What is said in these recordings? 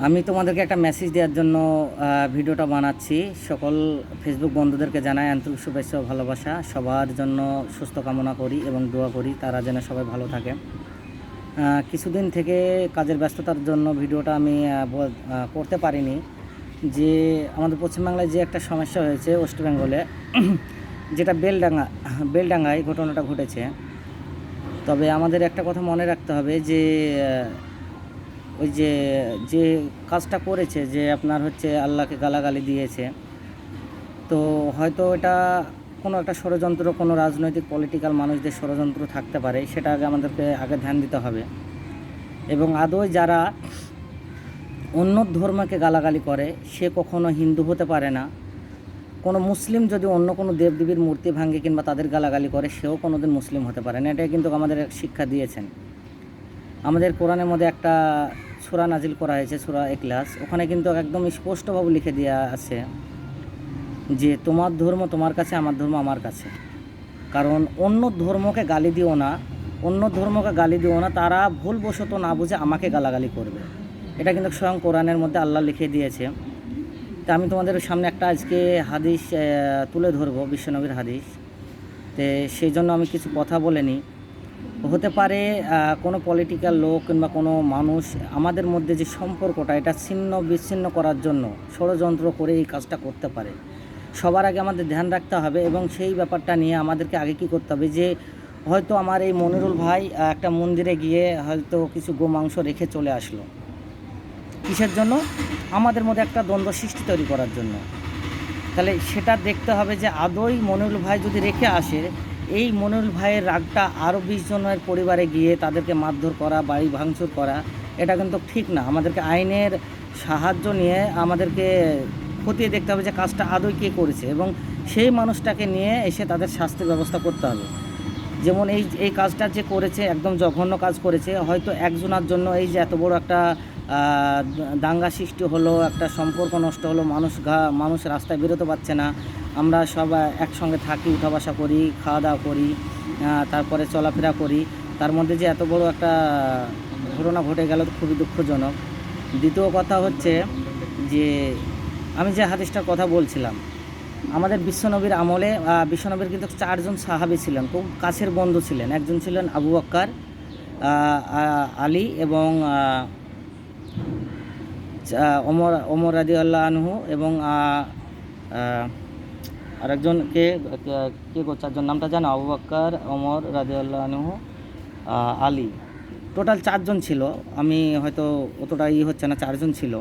আমি তোমাদেরকে একটা মেসেজ দেওয়ার জন্য ভিডিওটা বানাচ্ছি। সকল ফেসবুক বন্ধুদেরকে জানাই আন্তরিক শুভেচ্ছা ও ভালোবাসা। সবার জন্য সুস্থ কামনা করি এবং দোয়া করি তারা যেন সবাই ভালো থাকে। কিছুদিন থেকে কাজের ব্যস্ততার জন্য ভিডিওটা আমি করতে পারিনি। যে আমাদের পশ্চিমবাংলায় যে একটা সমস্যা হয়েছে ওয়েস্ট বেঙ্গলে, যেটা বেলডাঙ্গায় ঘটনাটা ঘটেছে। তবে আমাদের একটা কথা মনে রাখতে হবে যে ওই যে যে কাজটা করেছে, যে আপনার হচ্ছে আল্লাহকে গালাগালি দিয়েছে, তো হয়তো এটা কোনো একটা ষড়যন্ত্র, কোনো রাজনৈতিক পলিটিক্যাল মানুষদের ষড়যন্ত্র থাকতে পারে। সেটা আমাদেরকে আগে ধ্যান দিতে হবে। এবং আদৌ যারা অন্য ধর্মকে গালাগালি করে সে কখনো হিন্দু হতে পারে না। কোনো মুসলিম যদি অন্য কোনো দেবদেবীর মূর্তি ভাঙে কিংবা তাদের গালাগালি করে, সেও কোনো দিন মুসলিম হতে পারে না। এটাই কিন্তু আমাদের শিক্ষা দিয়েছেন। আমাদের কোরআনের মধ্যে একটা সূরা নাজিল করা হয়েছে, সূরা ইখলাস। ওখানে কিন্তু একদম স্পষ্টভাবে লিখে দেওয়া আছে যে তোমার ধর্ম তোমার কাছে, আমার ধর্ম আমার কাছে। কারণ অন্য ধর্মকে গালি দিও না, তারা ভুলবশত না বুঝে আমাকে গালাগালি করবে। এটা কিন্তু স্বয়ং কোরআনের মধ্যে আল্লাহ লিখে দিয়েছে। তা আমি তোমাদের সামনে একটা আজকে হাদিস তুলে ধরবো, বিশ্বনবীর হাদিস। তো সেই জন্য আমি কিছু কথা বলে নিই। হতে পারে কোনো পলিটিক্যাল লোক কিংবা কোনো মানুষ আমাদের মধ্যে যে সম্পর্কটা, এটা ছিন্ন বিচ্ছিন্ন করার জন্য ষড়যন্ত্র করে এই কাজটা করতে পারে। সবার আগে আমাদের ধ্যান রাখতে হবে এবং সেই ব্যাপারটা নিয়ে আমাদেরকে আগে কী করতে হবে, যে হয়তো আমার এই মনিরুল ভাই একটা মন্দিরে গিয়ে হয়তো কিছু গোমাংস রেখে চলে আসলো। কিসের জন্য? আমাদের মধ্যে একটা দ্বন্দ্ব সৃষ্টি তৈরি করার জন্য। তাহলে সেটা দেখতে হবে যে আদৌ মনিরুল ভাই যদি রেখে আসে, এই মনিরুল ভাইয়ের রাগটা আরও 20 জনের পরিবারে গিয়ে তাদেরকে মারধর করা, বাড়ি ভাঙচুর করা, এটা কিন্তু ঠিক না। আমাদেরকে আইনের সাহায্য নিয়ে আমাদেরকে খতিয়ে দেখতে হবে যে কাজটা আদৌ কে করেছে, এবং সেই মানুষটাকে নিয়ে এসে তাদের শাস্তির ব্যবস্থা করতে হবে। যেমন এই কাজটা যে করেছে, একদম জঘন্য কাজ করেছে। হয়তো একজনের জন্য এই যে এত বড় একটা দাঙ্গা সৃষ্টি হলো, একটা সম্পর্ক নষ্ট হলো, মানুষ রাস্তায় বেরোতে পারছে না। আমরা সবাই একসঙ্গে থাকি, উঠা বসা করি, খাওয়া দাওয়া করি, তারপরে চলাফেরা করি। তার মধ্যে যে এত বড় একটা ঘটনা ঘটে গেল, তো খুবই দুঃখজনক। দ্বিতীয় কথা হচ্ছে যে আমি যে হাদিসটার কথা বলছিলাম, আমাদের বিশ্বনবীর আমলে বিশ্বনবীর কিন্তু 4 জন সাহাবী ছিলেন, খুব কাছের বন্ধু ছিলেন। একজন ছিলেন আবু বকর, আলী এবং ওমর রাদিয়াল্লাহু আনহু, এবং আরেকজন কে কে 4জন নামটা জানো? আবু বকর, ওমর রাদিয়াল্লাহু আনহু, আলী। টোটাল 4 জন ছিল। আমি হয়তো অতটা হচ্ছে না, 4 জন ছিল।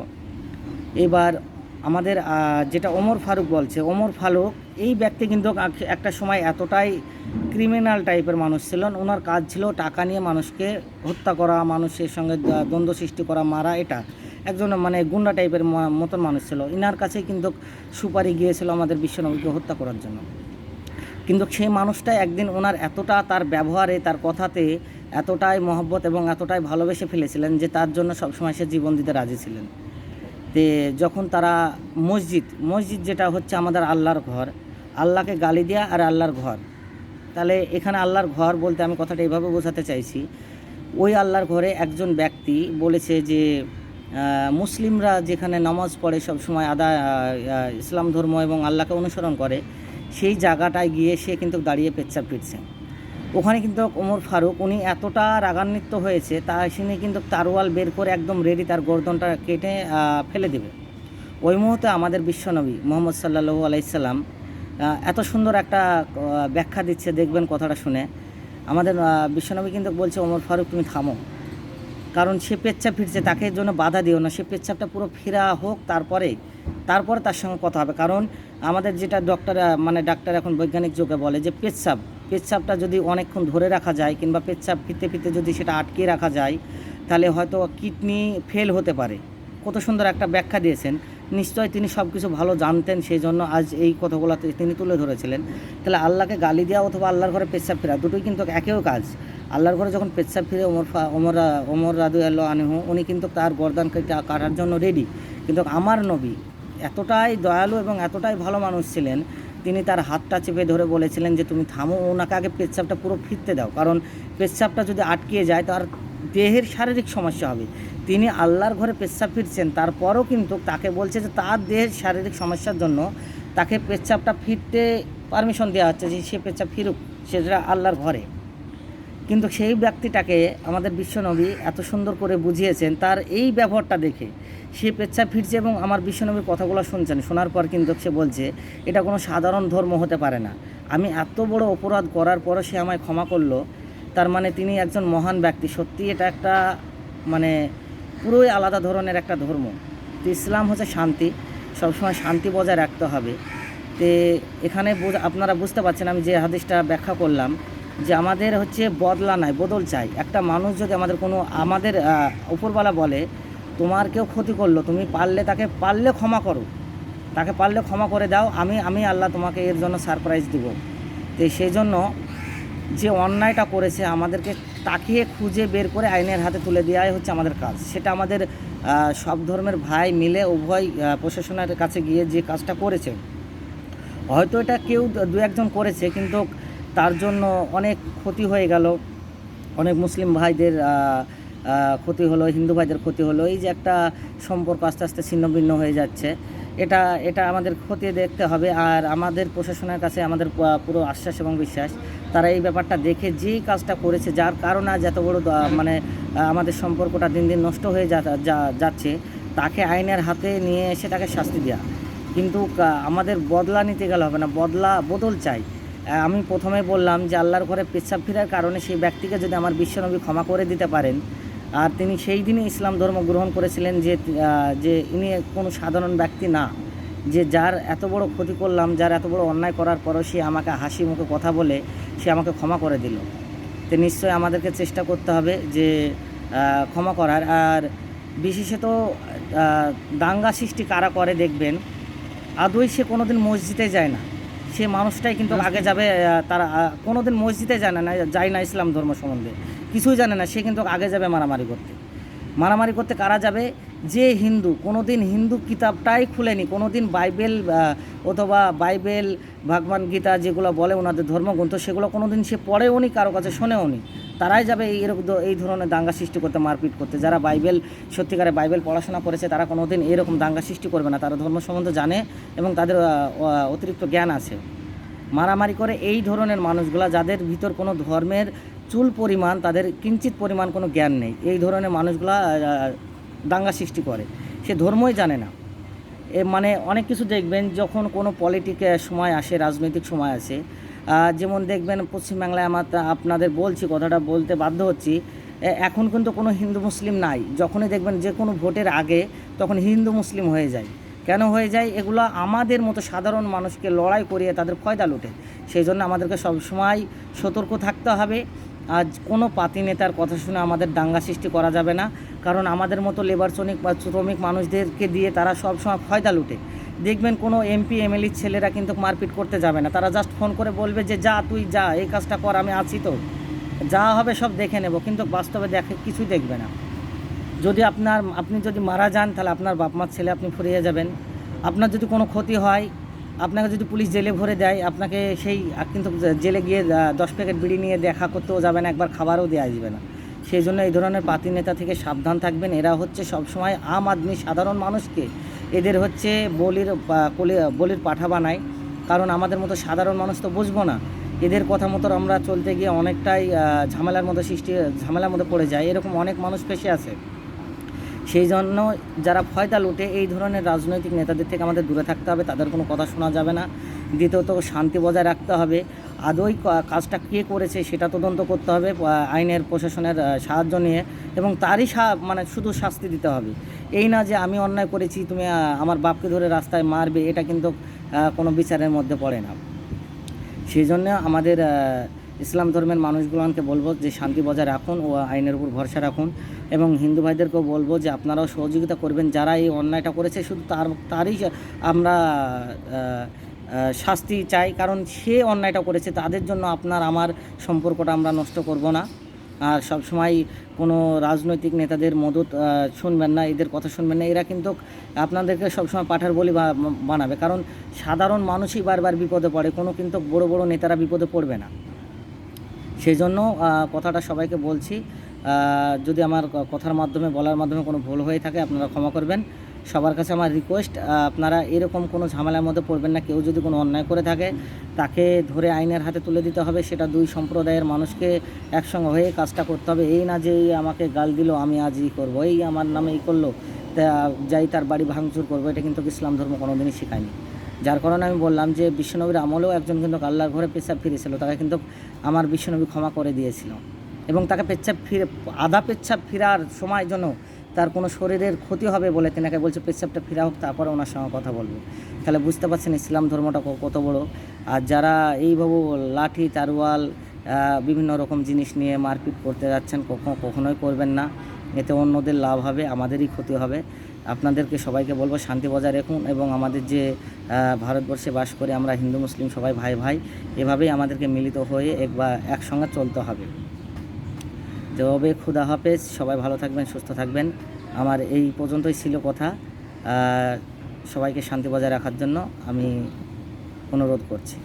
এবার আমাদের যেটা ওমর ফারুক বলছে, ওমর ফারুক এই ব্যক্তি কিন্তু একটা সময় এতটাই ক্রিমিনাল টাইপের মানুষ ছিলেন। ওনার কাজ ছিল টাকা নিয়ে মানুষকে হত্যা করা, মানুষের সঙ্গে দ্বন্দ্ব সৃষ্টি করা, মারা। এটা একজন মানে গুন্ডা টাইপের মতন মানুষ ছিল। ইনার কাছে কিন্তু সুপারি গিয়েছিল আমাদের বিশ্বনবীকে হত্যা করার জন্য। কিন্তু সেই মানুষটা একদিন ওনার এতটা, তার ব্যবহারে, তার কথাতে এতটাই মহব্বত এবং এতটাই ভালোবেসে ফেলেছিলেন যে তার জন্য সবসময় সে জীবন দিতে রাজি ছিলেন। তে যখন তারা মসজিদ যেটা হচ্ছে আমাদের আল্লাহর ঘর, আল্লাহকে গালি দেওয়া আর আল্লাহর ঘর। তাহলে এখানে আল্লাহর ঘর বলতে আমি কথাটা এইভাবে বোঝাতে চাইছি, ওই আল্লাহর ঘরে একজন ব্যক্তি বলেছে যে মুসলিমরা যেখানে নামাজ পড়ে সবসময় ইসলাম ধর্ম এবং আল্লাহকে অনুসরণ করে, সেই জায়গাটায় গিয়ে সে কিন্তু দাঁড়িয়ে পেচ্ছাপ ফিরছে। ওখানে কিন্তু ওমর ফারুক উনি এতটা রাগান্বিত হয়েছে, তিনি কিন্তু তারওয়াল বের করে একদম রেডি, তার গর্দনটা কেটে ফেলে দেবে। ওই মুহূর্তে আমাদের বিশ্বনবী মুহাম্মদ সাল্লাল্লাহু আলাইহি সাল্লাম এত সুন্দর একটা ব্যাখ্যা দিচ্ছে, দেখবেন কথাটা শুনে। আমাদের বিশ্বনবী কিন্তু বলছে, ওমর ফারুক তুমি থামো, কারণ সে পেচ্ছাপ ফিরছে, তাকে জন্য বাধা দিও না। সে পেচ্ছাপটা পুরো ফেরা হোক, তারপরে তার সঙ্গে কথা হবে। কারণ আমাদের যেটা ডাক্তার এখন বৈজ্ঞানিক যুগে বলে যে পেচ্ছাপটা যদি অনেকক্ষণ ধরে রাখা যায়, কিংবা পেচ্ছাপ ফিরতে ফিরতে যদি সেটা আটকে রাখা যায়, তাহলে হয়তো কিডনি ফেল হতে পারে। কত সুন্দর একটা ব্যাখ্যা দিয়েছেন। নিশ্চয় তিনি সব কিছু ভালো জানতেন, সেই জন্য আজ এই কথাগুলো তিনি তুলে ধরেছিলেন। তাহলে আল্লাহকে গালি দেওয়া অথবা আল্লাহর ঘরে পেচ্ছাপ ফেরা, দুটোই কিন্তু একেও কাজ। আল্লাহর ঘরে যখন পেচ্ছাপ ফিরে ওমর রাদিয়াল্লাহু আনহু উনি কিন্তু তার গর্দান কাটার জন্য রেডি। কিন্তু আমার নবী এতটাই দয়ালু এবং এতটাই ভালো মানুষ ছিলেন, তিনি তার হাতটা চেপে ধরে বলেছিলেন যে তুমি থামো, ওনাকে আগে পেচ্ছাপটা পুরো ফিরতে দাও। কারণ পেচ্ছাপটা যদি আটকে যায় তার দেহের শারীরিক সমস্যা হবে। তিনি আল্লাহর ঘরে পেচ্ছাপ ফিরছেন, তারপরও কিন্তু তাকে বলছে যে তার দেহের শারীরিক সমস্যার জন্য তাকে পেচ্ছাপটা ফিরতে পারমিশন দেওয়া হচ্ছে, যে সে পেচ্ছাপ ফিরুক, সেটা আল্লাহর ঘরে। কিন্তু সেই ব্যক্তিটাকে আমাদের বিশ্বনবী এত সুন্দর করে বুঝিয়েছেন, তার এই ব্যবহারটা দেখে সে পেচ্ছাপ ফিরছে এবং আমার বিশ্বনবীর কথাগুলো শুনছেন, শোনার পর কিন্তু সে বলছে এটা কোনো সাধারণ ধর্ম হতে পারে না, আমি এত বড় অপরাধ করার পরও সে আমায় ক্ষমা করলো, তার মানে তিনি একজন মহান ব্যক্তি। সত্যি এটা একটা মানে পুরোই আলাদা ধরনের একটা ধর্ম। তো ইসলাম হচ্ছে শান্তি, সবসময় শান্তি বজায় রাখতে হবে। তো এখানে আপনারা বুঝতে পারছেন আমি যে হাদিসটা ব্যাখ্যা করলাম, যে আমাদের হচ্ছে বদলা নাই, বদল চাই। একটা মানুষ যদি আমাদের উপরওয়ালা বলে তোমার কেউ ক্ষতি করলো, তুমি তাকে পারলে ক্ষমা করো, তাকে পারলে ক্ষমা করে দাও, আমি আল্লাহ তোমাকে এর জন্য সারপ্রাইজ দেব। তো সেই জন্য যে অন্যায়টা করেছে আমাদেরকে তাকিয়ে খুঁজে বের করে আইনের হাতে তুলে দেওয়াই হচ্ছে আমাদের কাজ। সেটা আমাদের সব ধর্মের ভাই মিলে উভয় প্রশাসনের কাছে গিয়ে যে কাজটা করেছে, হয়তো এটা কেউ দু একজন করেছে, কিন্তু তার জন্য অনেক ক্ষতি হয়ে গেল, অনেক মুসলিম ভাইদের ক্ষতি হলো, হিন্দু ভাইদের ক্ষতি হলো। এই যে একটা সম্পর্ক আস্তে আস্তে ছিন্ন ভিন্ন হয়ে যাচ্ছে, এটা আমাদের খতিয়ে দেখতে হবে। আর আমাদের প্রশাসনের কাছে আমাদের পুরো আশ্বাস এবং বিশ্বাস, তারা এই ব্যাপারটা দেখে যেই কাজটা করেছে, যার কারণে আজ এত বড় মানে আমাদের সম্পর্কটা দিন দিন নষ্ট হয়ে যাচ্ছে, তাকে আইনের হাতে নিয়ে এসে তাকে শাস্তি দেওয়া। কিন্তু আমাদের বদলা নিতে গেলে হবে না, বদল চাই। আমি প্রথমে বললাম যে আল্লাহর ঘরে পেচ্ছাপ ফেরার কারণে সেই ব্যক্তিকে যদি আমার বিশ্বনবী ক্ষমা করে দিতে পারেন, আর তিনি সেই দিনই ইসলাম ধর্ম গ্রহণ করেছিলেন, যে ইনি কোনো সাধারণ ব্যক্তি না, যে যার এত বড় ক্ষতি করলাম, যার এত বড় অন্যায় করার পরও সে আমাকে হাসি মুখে কথা বলে সে আমাকে ক্ষমা করে দিল। তো নিশ্চয়ই আমাদেরকে চেষ্টা করতে হবে যে ক্ষমা করার। আর বিশেষত দাঙ্গা সৃষ্টি কারা করে দেখবেন, আদৌ সে কোনো দিন মসজিদে যায় না, সে মানুষটাই কিন্তু আগে যাবে। তারা কোনো দিন মসজিদে যায় না ইসলাম ধর্ম সম্বন্ধে কিছুই জানে না, সে কিন্তু আগে যাবে মারামারি করতে। কারা যাবে? যে হিন্দু কোনো দিন হিন্দু কিতাবটাই খুলেনি, কোনো দিন বাইবেল অথবা ভগবান গীতা যেগুলো বলে ওনাদের ধর্মগ্রন্থ, সেগুলো কোনো দিন সে পড়েও নি, কারো কাছে শোনেও নি। তারাই যাবে এই ধরনের দাঙ্গা সৃষ্টি করতে, মারপিট করতে। যারা সত্যিকারে বাইবেল পড়াশোনা করেছে তারা কোনো দিন এরকম দাঙ্গা সৃষ্টি করবে না, তারা ধর্ম সম্বন্ধে জানে এবং তাদের অতিরিক্ত জ্ঞান আছে। মারামারি করে এই ধরনের মানুষগুলা, যাদের ভিতর কোনো ধর্মের চুল পরিমাণ, তাদের কিঞ্চিত পরিমাণ কোনো জ্ঞান নেই, এই ধরনের মানুষগুলা দাঙ্গা সৃষ্টি করে, সে ধর্মই জানে না। মানে অনেক কিছু দেখবেন যখন কোনো পলিটিক্যাল সময় আসে, রাজনৈতিক সময় আসে, যেমন দেখবেন পশ্চিমবাংলায় আপনাদের বলছি, কথাটা বলতে বাধ্য হচ্ছি, এখন কিন্তু কোনো হিন্দু মুসলিম নাই। যখনই দেখবেন যে কোনো ভোটের আগে তখন হিন্দু মুসলিম হয়ে যায়। কেন হয়ে যায়? এগুলো আমাদের মতো সাধারণ মানুষকে লড়াই করিয়ে তাদের ফয়দা লুটে। সেই জন্য আমাদেরকে সবসময় সতর্ক থাকতে হবে। আজ কোনো পাতি নেতার কথা শুনে আমাদের দাঙ্গা সৃষ্টি করা যাবে না, কারণ আমাদের মতো লেবার শ্রমিক মানুষদেরকে দিয়ে তারা সবসময় ফয়দা লুটে। দেখবেন কোনো এমপি এমএলএ ছেলেরা কিন্তু মারপিট করতে যাবে না, তারা জাস্ট ফোন করে বলবে যে তুই যা, এই কাজটা কর, আমি আছি তো, যা হবে সব দেখে নেব, কিন্তু বাস্তবে কিছুই দেখবে না। আপনি যদি মারা যান, তাহলে আপনার বাপ মার ছেলে আপনি ফুরিয়ে যাবেন। আপনার যদি কোনো ক্ষতি হয়, আপনাকে যদি পুলিশ জেলে ভরে দেয়, আপনাকে কিন্তু জেলে গিয়ে 10 প্যাকেট বিড়ি নিয়ে দেখা করতেও যাবে না, একবার খাবারও দেওয়া যাবে না। সেই জন্য এই ধরনের পাতি নেতা থেকে সাবধান থাকবেন। এরা হচ্ছে সবসময় আম আদমি, সাধারণ মানুষকে এদের হচ্ছে বলির পাঠা বানায়, কারণ আমাদের মতো সাধারণ মানুষ তো বুঝবো না। এদের কথা মতো আমরা চলতে গিয়ে অনেকটাই ঝামেলার মধ্যে পড়ে যায়। এরকম অনেক মানুষ ফেসে আছে। সেই জন্য যারা ফয়দা লুটে, এই ধরনের রাজনৈতিক নেতাদের থেকে আমাদের দূরে থাকতে হবে, তাদের কোনো কথা শোনা যাবে না। দ্বিতীয়ত শান্তি বজায় রাখতে হবে। আদৌ কাজটা কে করেছে সেটা তদন্ত করতে হবে আইনের প্রশাসনের সাহায্য নিয়ে, এবং তারই মানে শুধু শাস্তি দিতে হবে। এই না যে আমি অন্যায় করেছি, তুমি আমার বাপকে ধরে রাস্তায় মারবে, এটা কিন্তু কোনো বিচারের মধ্যে পড়ে না। সেই জন্য আমাদের ইসলাম ধর্মের মানুষগুলোকে বলবো যে শান্তি বজায় রাখুন ও আইনের উপর ভরসা রাখুন, এবং হিন্দু ভাইদেরকেও বলবো যে আপনারাও সহযোগিতা করবেন। যারা এই অন্যায়টা করেছে শুধু তারই আমরা শাস্তি চাই, কারণ সে অন্যায়টা করেছে, তাদের জন্য আমার সম্পর্কটা আমরা নষ্ট করব না। আর সবসময় কোনো রাজনৈতিক নেতাদের মদত শুনবেন না, এদের কথা শুনবেন না। এরা কিন্তু আপনাদেরকে সবসময় পাঠার বলি বানাবে, কারণ সাধারণ মানুষই বারবার বিপদে পড়ে, কিন্তু বড় বড় নেতারা বিপদে পড়বে না। সেই জন্য কথাটা সবাইকে বলছি যদি আমার কথার মাধ্যমে বলার মাধ্যমে কোনো ভুল হয়ে থাকে আপনারা ক্ষমা করবেন। সবার কাছে আমার রিকোয়েস্ট, আপনারা এরকম কোনো ঝামেলার মধ্যে পড়বেন না। কেউ যদি কোনো অন্যায় করে থাকে তাকে ধরে আইনের হাতে তুলে দিতে হবে। সেটা দুই সম্প্রদায়ের মানুষকে একসঙ্গে হয়ে কাজটা করতে হবে। এই না যে এই আমাকে গাল দিল আমি আজই করবো, এই আমার নামে এই করলো তা যাই তার বাড়ি ভাঙচুর করবো, এটা কিন্তু ইসলাম ধর্ম কোনো দিনই শেখায়নি। যার কারণে আমি বললাম যে বিশ্বনবীর আমলেও একজন কিন্তু আল্লাহর ঘরে পেচ্ছাপ ফিরেছিল, তাকে কিন্তু আমার বিশ্বনবী ক্ষমা করে দিয়েছিল এবং তাকে আধা পেচ্ছাপ ফেরার সময় জন্য তার কোনো শরীরের ক্ষতি হবে বলে তেনাকে বলছে পেচ্ছাপটা ফেরা হোক, তারপরে ওনার সঙ্গে কথা বলবো। তাহলে বুঝতে পারছেন ইসলাম ধর্মটা কত বড়। আর যারা এইভাবে লাঠি তারওয়াল বিভিন্ন রকম জিনিস নিয়ে মারপিট করতে যাচ্ছেন, কখনোই করবেন না। এতে অন্যদের লাভ হবে, আমাদেরই ক্ষতি হবে। আপনাদেরকে সবাইকে বলবো শান্তি বজায় রাখুন এবং আমাদের যে ভারতবর্ষে বাস করে আমরা হিন্দু মুসলিম সবাই ভাই ভাই, এভাবেই আমাদেরকে মিলিত হয়ে একসঙ্গে চলতে হবে। তবে খুদা হাফেজ, সবাই ভালো থাকবেন, সুস্থ থাকবেন। আমার এই পর্যন্তই ছিল কথা। সবাইকে শান্তি বজায় রাখার জন্য আমি অনুরোধ করছি।